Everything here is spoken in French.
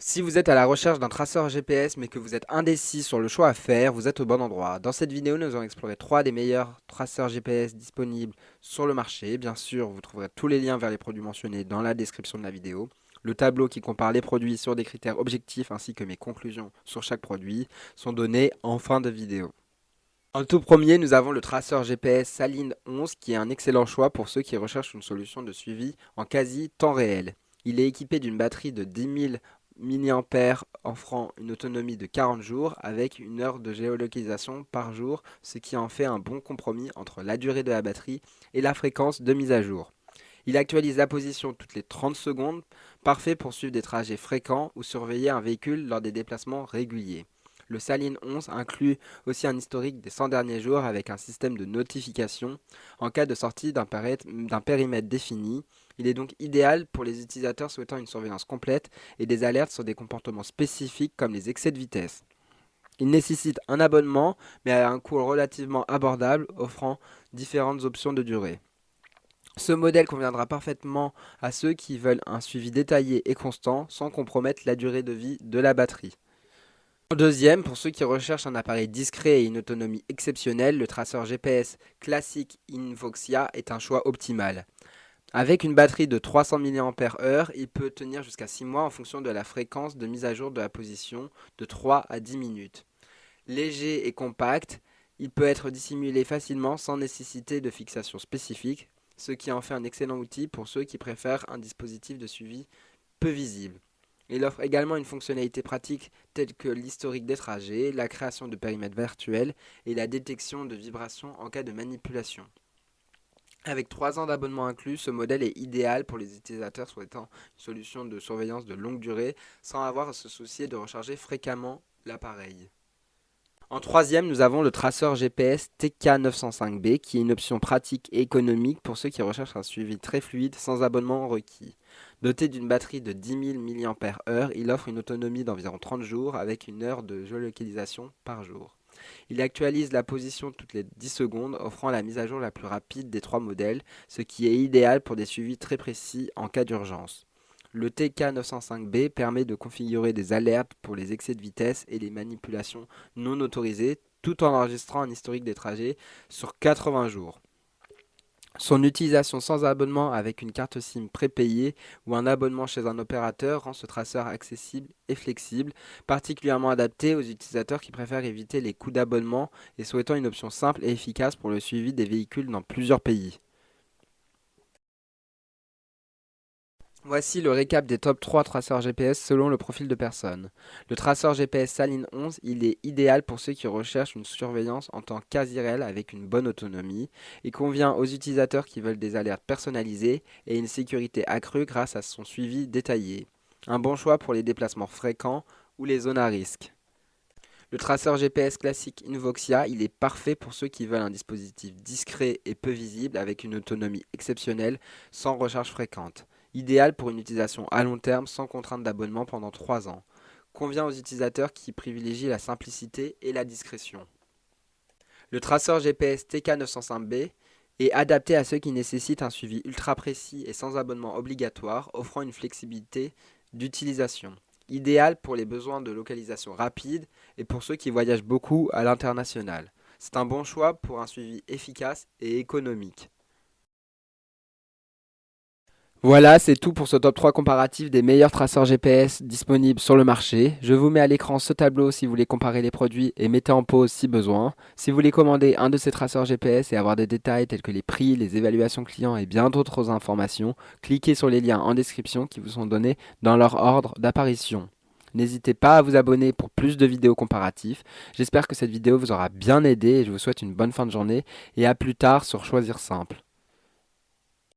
Si vous êtes à la recherche d'un traceur GPS mais que vous êtes indécis sur le choix à faire, vous êtes au bon endroit. Dans cette vidéo, nous allons explorer 3 des meilleurs traceurs GPS disponibles sur le marché. Bien sûr, vous trouverez tous les liens vers les produits mentionnés dans la description de la vidéo. Le tableau qui compare les produits sur des critères objectifs ainsi que mes conclusions sur chaque produit sont donnés en fin de vidéo. En tout premier, nous avons le traceur GPS Saline 11 qui est un excellent choix pour ceux qui recherchent une solution de suivi en quasi temps réel. Il est équipé d'une batterie de 10 000 mAh offrant une autonomie de 40 jours avec une heure de géolocalisation par jour, ce qui en fait un bon compromis entre la durée de la batterie et la fréquence de mise à jour. Il actualise la position toutes les 30 secondes, parfait pour suivre des trajets fréquents ou surveiller un véhicule lors des déplacements réguliers. Le Saline 11 inclut aussi un historique des 100 derniers jours avec un système de notification en cas de sortie d'un périmètre défini. Il est donc idéal pour les utilisateurs souhaitant une surveillance complète et des alertes sur des comportements spécifiques comme les excès de vitesse. Il nécessite un abonnement mais à un coût relativement abordable, offrant différentes options de durée. Ce modèle conviendra parfaitement à ceux qui veulent un suivi détaillé et constant sans compromettre la durée de vie de la batterie. En deuxième, pour ceux qui recherchent un appareil discret et une autonomie exceptionnelle, le traceur GPS classique Invoxia est un choix optimal. Avec une batterie de 300 mAh, il peut tenir jusqu'à 6 mois en fonction de la fréquence de mise à jour de la position de 3 à 10 minutes. Léger et compact, il peut être dissimulé facilement sans nécessité de fixation spécifique, ce qui en fait un excellent outil pour ceux qui préfèrent un dispositif de suivi peu visible. Il offre également une fonctionnalité pratique telle que l'historique des trajets, la création de périmètres virtuels et la détection de vibrations en cas de manipulation. Avec 3 ans d'abonnement inclus, ce modèle est idéal pour les utilisateurs souhaitant une solution de surveillance de longue durée sans avoir à se soucier de recharger fréquemment l'appareil. En troisième, nous avons le traceur GPS TK905B qui est une option pratique et économique pour ceux qui recherchent un suivi très fluide sans abonnement requis. Doté d'une batterie de 10 000 mAh, il offre une autonomie d'environ 30 jours avec une heure de géolocalisation par jour. Il actualise la position toutes les 10 secondes, offrant la mise à jour la plus rapide des 3 modèles, ce qui est idéal pour des suivis très précis en cas d'urgence. Le TK905B permet de configurer des alertes pour les excès de vitesse et les manipulations non autorisées, tout en enregistrant un historique des trajets sur 80 jours. Son utilisation sans abonnement avec une carte SIM prépayée ou un abonnement chez un opérateur rend ce traceur accessible et flexible, particulièrement adapté aux utilisateurs qui préfèrent éviter les coûts d'abonnement et souhaitant une option simple et efficace pour le suivi des véhicules dans plusieurs pays. Voici le récap des top 3 traceurs GPS selon le profil de personne. Le traceur GPS Saline 11, il est idéal pour ceux qui recherchent une surveillance en temps quasi réel avec une bonne autonomie. Il convient aux utilisateurs qui veulent des alertes personnalisées et une sécurité accrue grâce à son suivi détaillé. Un bon choix pour les déplacements fréquents ou les zones à risque. Le traceur GPS classique Invoxia, il est parfait pour ceux qui veulent un dispositif discret et peu visible avec une autonomie exceptionnelle sans recharge fréquente. Idéal pour une utilisation à long terme sans contrainte d'abonnement pendant 3 ans. Convient aux utilisateurs qui privilégient la simplicité et la discrétion. Le traceur GPS TK905B est adapté à ceux qui nécessitent un suivi ultra précis et sans abonnement obligatoire, offrant une flexibilité d'utilisation. Idéal pour les besoins de localisation rapide et pour ceux qui voyagent beaucoup à l'international. C'est un bon choix pour un suivi efficace et économique. Voilà, c'est tout pour ce top 3 comparatif des meilleurs traceurs GPS disponibles sur le marché. Je vous mets à l'écran ce tableau si vous voulez comparer les produits et mettez en pause si besoin. Si vous voulez commander un de ces traceurs GPS et avoir des détails tels que les prix, les évaluations clients et bien d'autres informations, cliquez sur les liens en description qui vous sont donnés dans leur ordre d'apparition. N'hésitez pas à vous abonner pour plus de vidéos comparatives. J'espère que cette vidéo vous aura bien aidé et je vous souhaite une bonne fin de journée et à plus tard sur Choisir Simple.